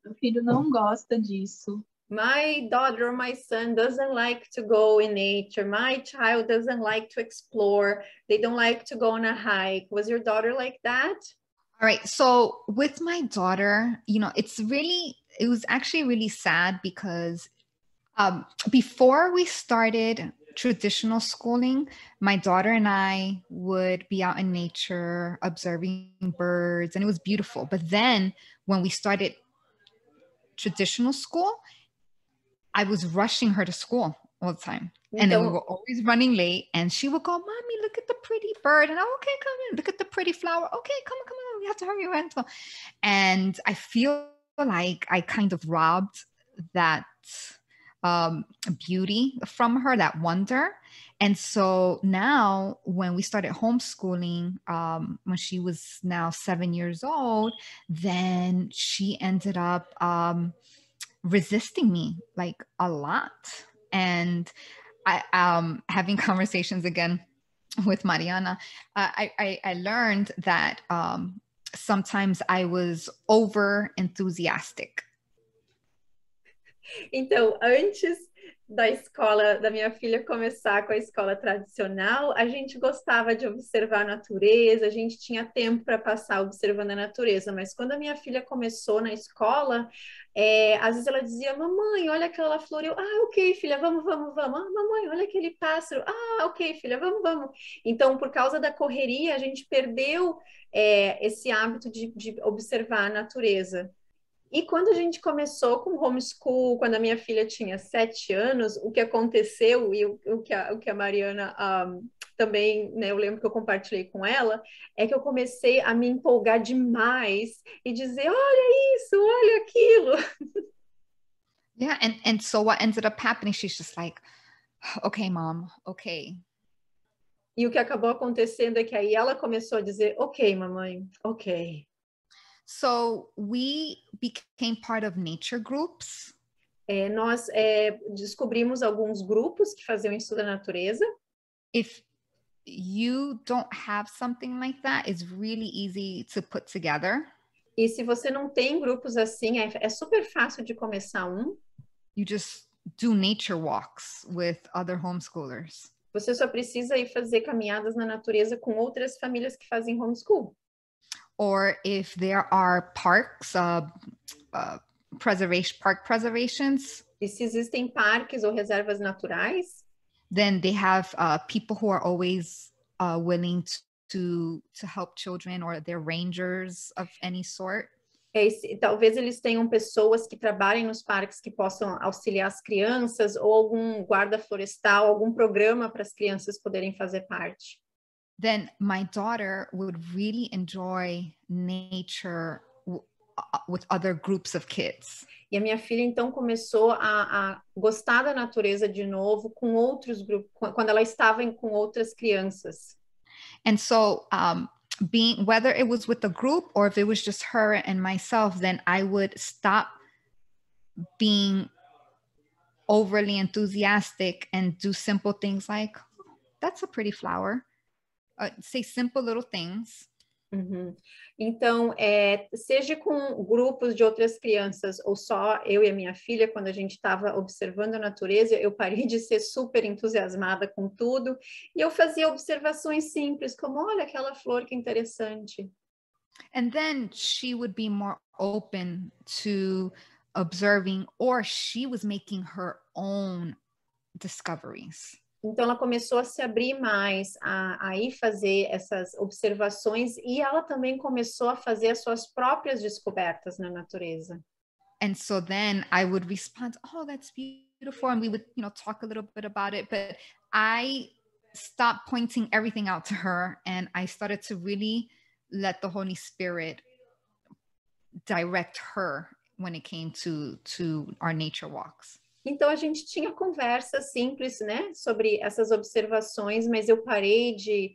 meu filho não gosta disso. My daughter or my son doesn't like to go in nature. My child doesn't like to explore. They don't like to go on a hike. Was your daughter like that? All right. So with my daughter, it was actually really sad because before we started traditional schooling, my daughter and I would be out in nature observing birds, and it was beautiful. But then when we started traditional school, I was rushing her to school all the time. And then we were always running late, and she would go, "Mommy, look at the pretty bird." And okay, come in. Look at the pretty flower. Okay, come on. We have to hurry around. And I feel like I kind of robbed that beauty from her, that wonder. And so now when we started homeschooling, when she was now 7 years old, then she ended up resisting me like a lot. And I having conversations again with Mariana, I learned that sometimes I was over enthusiastic. Então, antes da minha filha começar com a escola tradicional, a gente gostava de observar a natureza, a gente tinha tempo para passar observando a natureza, mas quando a minha filha começou na escola, às vezes ela dizia: "Mamãe, olha aquela flor." Eu: ok, filha, vamos. Mamãe, olha aquele pássaro." Ok, filha, vamos. Então, por causa da correria, a gente perdeu esse hábito de observar a natureza. E quando a gente começou com homeschool, quando a minha filha tinha 7 anos, o que aconteceu, e o que a Mariana também, né, eu lembro que eu compartilhei com ela, é que eu comecei a me empolgar demais e dizer: olha isso, olha aquilo. Yeah, and so what ended up happening, she's just like, "Okay, mom, okay." E o que acabou acontecendo é que aí ela começou a dizer: ok, mamãe, ok. So we became part of nature groups. Nós descobrimos alguns grupos que faziam estudo da natureza. If you don't have something like that, it's really easy to put together. E se você não tem grupos assim, é super fácil de começar um. You just do nature walks with other homeschoolers. Você só precisa ir fazer caminhadas na natureza com outras famílias que fazem homeschool. Or if there are parks, park preservations. E se existem parques ou reservas naturais, then they have people who are always willing to help children, or they're rangers of any sort. Talvez eles tenham pessoas que trabalhem nos parques que possam auxiliar as crianças, ou algum guarda florestal, algum programa para as crianças poderem fazer parte. Then my daughter would really enjoy nature with other groups of kids. E a minha filha então começou a gostar da natureza de novo com outros grupos, quando ela estava com outras crianças. And so whether it was with the group or if it was just her and myself, then I would stop being overly enthusiastic and do simple things like, "That's a pretty flower." Say simple little things. Uhum. Então, seja com grupos de outras crianças ou só eu e a minha filha, quando a gente estava observando a natureza, eu parei de ser super entusiasmada com tudo e eu fazia observações simples, como, olha aquela flor que interessante. And then she would be more open to observing, or she was making her own discoveries. Então, ela começou a se abrir mais, a ir fazer essas observações e ela também começou a fazer as suas próprias descobertas na natureza. And so then I would respond, oh, that's beautiful. And we would, talk a little bit about it. But I stopped pointing everything out to her. And I started to really let the Holy Spirit direct her when it came to our nature walks. Então, a gente tinha conversa simples, né, sobre essas observações, mas eu parei de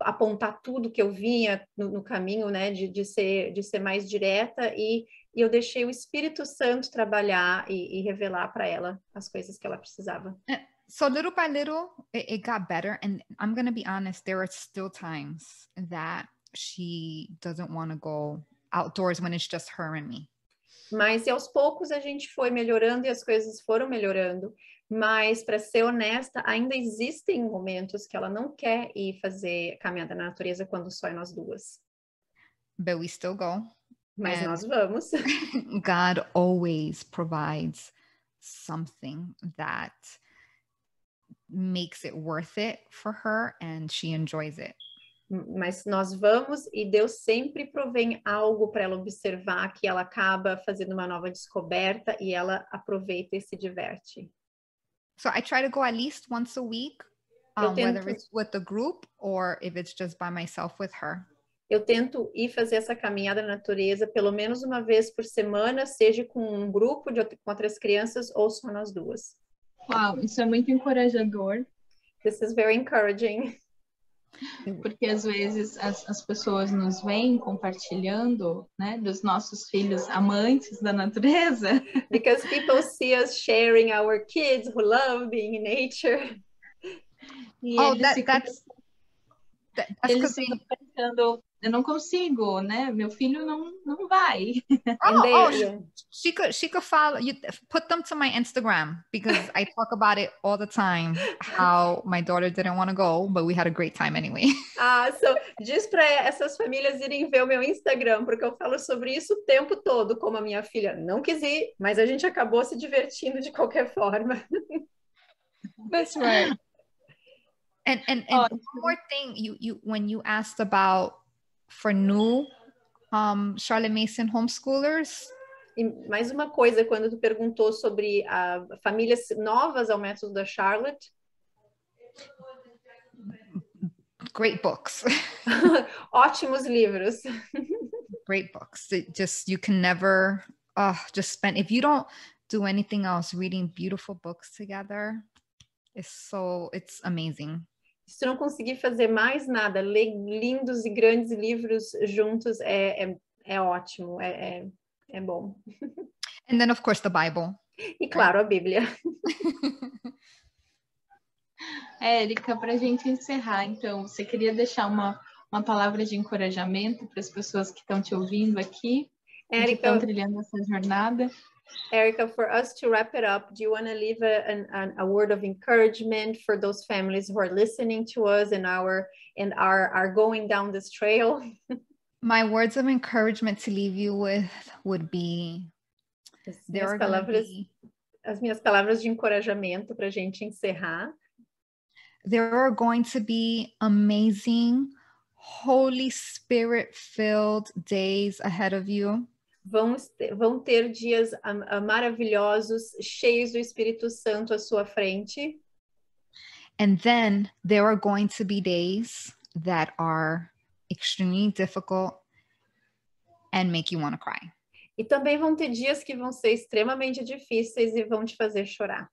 apontar tudo que eu vinha no caminho, né, de ser mais direta e eu deixei o Espírito Santo trabalhar e revelar para ela as coisas que ela precisava. So little by little, it got better. And I'm going to be honest, there are still times that she doesn't want to go outdoors when it's just her and me. Mas, e aos poucos, a gente foi melhorando e as coisas foram melhorando. Mas, para ser honesta, ainda existem momentos que ela não quer ir fazer caminhada na natureza quando só é nós duas. But we still go. Mas nós vamos. God always provides something that makes it worth it for her and she enjoys it. Mas nós vamos e Deus sempre provém algo para ela observar que ela acaba fazendo uma nova descoberta e ela aproveita e se diverte. So I try to go at least once a week, whether it's with the group or if it's just by myself with her. Eu tento ir fazer essa caminhada na natureza pelo menos uma vez por semana, seja com um grupo com outras crianças ou só nós duas. Uau, isso é muito encorajador. This is very encouraging. Porque às vezes as pessoas nos veem compartilhando, né, dos nossos filhos amantes da natureza. Because people see us sharing our kids who love being in nature. E eles ficam pensando, eu não consigo, né? Meu filho não vai. She could follow you. Put them to my Instagram because I talk about it all the time. How my daughter didn't want to go, but we had a great time anyway. So diz para essas famílias irem ver o meu Instagram, porque eu falo sobre isso o tempo todo, como a minha filha não quis ir, mas a gente acabou se divertindo de qualquer forma. That's right. And one more thing, you when you asked about for new Charlotte Mason homeschoolers. E mais uma coisa, quando tu perguntou sobre famílias novas ao método da Charlotte. Great books. Ótimos livros. Great books. You can never just spend, if you don't do anything else, reading beautiful books together, it's amazing. Se tu não conseguir fazer mais nada, ler lindos e grandes livros juntos é ótimo, é bom. And then, of course, the Bible. E claro, a Bíblia. Érica, para a gente encerrar, então, você queria deixar uma palavra de encorajamento para as pessoas que estão te ouvindo aqui, que estão trilhando essa jornada? Erica, for us to wrap it up, do you want to leave a word of encouragement for those families who are listening to us and are going down this trail? My words of encouragement to leave you with would be as minhas palavras de encorajamento para a gente encerrar. There are going to be amazing, Holy Spirit-filled days ahead of you. Vão ter dias maravilhosos, cheios do Espírito Santo à sua frente. And then there are going to be days that are extremely difficult and make you want to cry. E também vão ter dias que vão ser extremamente difíceis e vão te fazer chorar.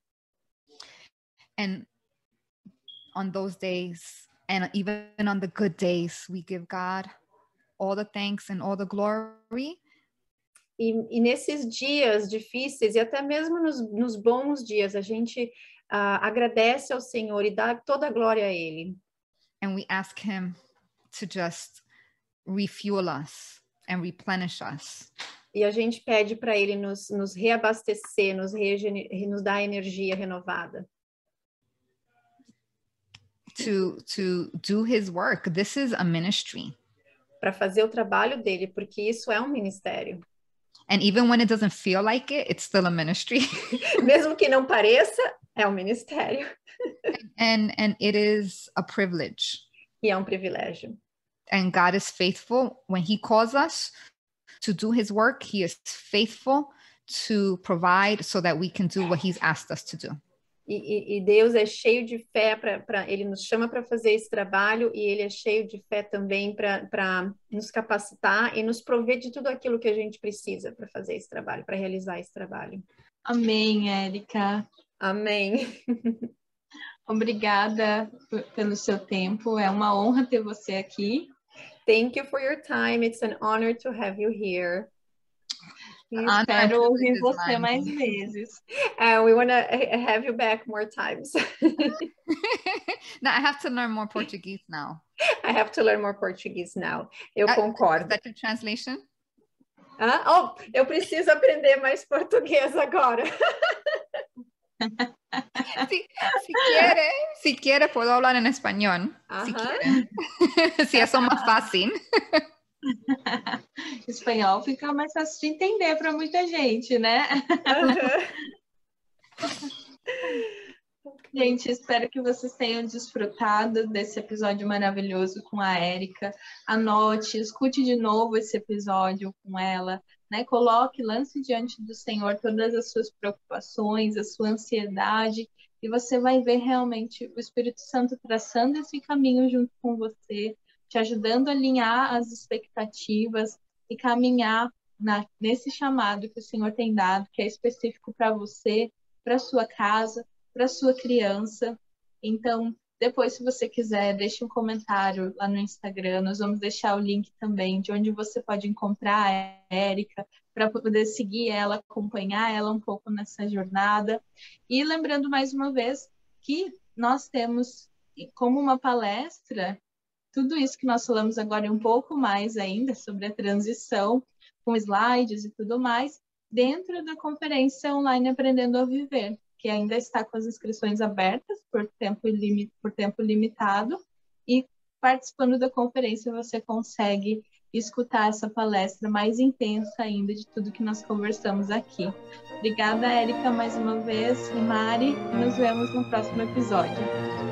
And on those days, and even on the good days, we give God all the thanks and all the glory. E nesses dias difíceis, e até mesmo nos bons dias, a gente agradece ao Senhor e dá toda a glória a Ele. And we ask Him to just refuel us and replenish us. E a gente pede para ele nos reabastecer, nos dar energia renovada. To do his work. This is a ministry. Para fazer o trabalho dele, porque isso é um ministério. And even when it doesn't feel like it, it's still a ministry. Mesmo que não pareça, é um ministério. And it is a privilege. E é um privilégio. And God is faithful when he calls us to do his work. He is faithful to provide so that we can do what he's asked us to do. E Deus é cheio de fé, ele nos chama para fazer esse trabalho, e ele é cheio de fé também para nos capacitar e nos prover de tudo aquilo que a gente precisa para fazer esse trabalho, para realizar esse trabalho. Amém, Érica. Amém. Obrigada pelo seu tempo. É uma honra ter você aqui. Thank you for your time. It's an honor to have you here. Espero ouvir você mais vezes. We want to have you back more times. Now I have to learn more Portuguese now. I have to learn more Portuguese now. Eu concordo. Is that your translation? Eu preciso aprender mais português agora. Si quiere, puedo hablar en español. Si quiere. Si eso es más fácil. Espanhol fica mais fácil de entender para muita gente, né? Gente, espero que vocês tenham desfrutado desse episódio maravilhoso com a Érica. Anote, escute de novo esse episódio com ela, né? Coloque, lance diante do Senhor todas as suas preocupações, a sua ansiedade, e você vai ver realmente o Espírito Santo traçando esse caminho junto com você, te ajudando a alinhar as expectativas e caminhar nesse chamado que o Senhor tem dado, que é específico para você, para sua casa, para sua criança. Então, depois, se você quiser, deixe um comentário lá no Instagram. Nós vamos deixar o link também de onde você pode encontrar a Érica, para poder seguir ela, acompanhar ela um pouco nessa jornada. E lembrando mais uma vez que nós temos como uma palestra tudo isso que nós falamos agora e um pouco mais ainda sobre a transição, com slides e tudo mais, dentro da conferência online Aprendendo a Viver, que ainda está com as inscrições abertas por tempo limitado, e participando da conferência você consegue escutar essa palestra mais intensa ainda de tudo que nós conversamos aqui. Obrigada, Érica, mais uma vez, e Mari, nos vemos no próximo episódio.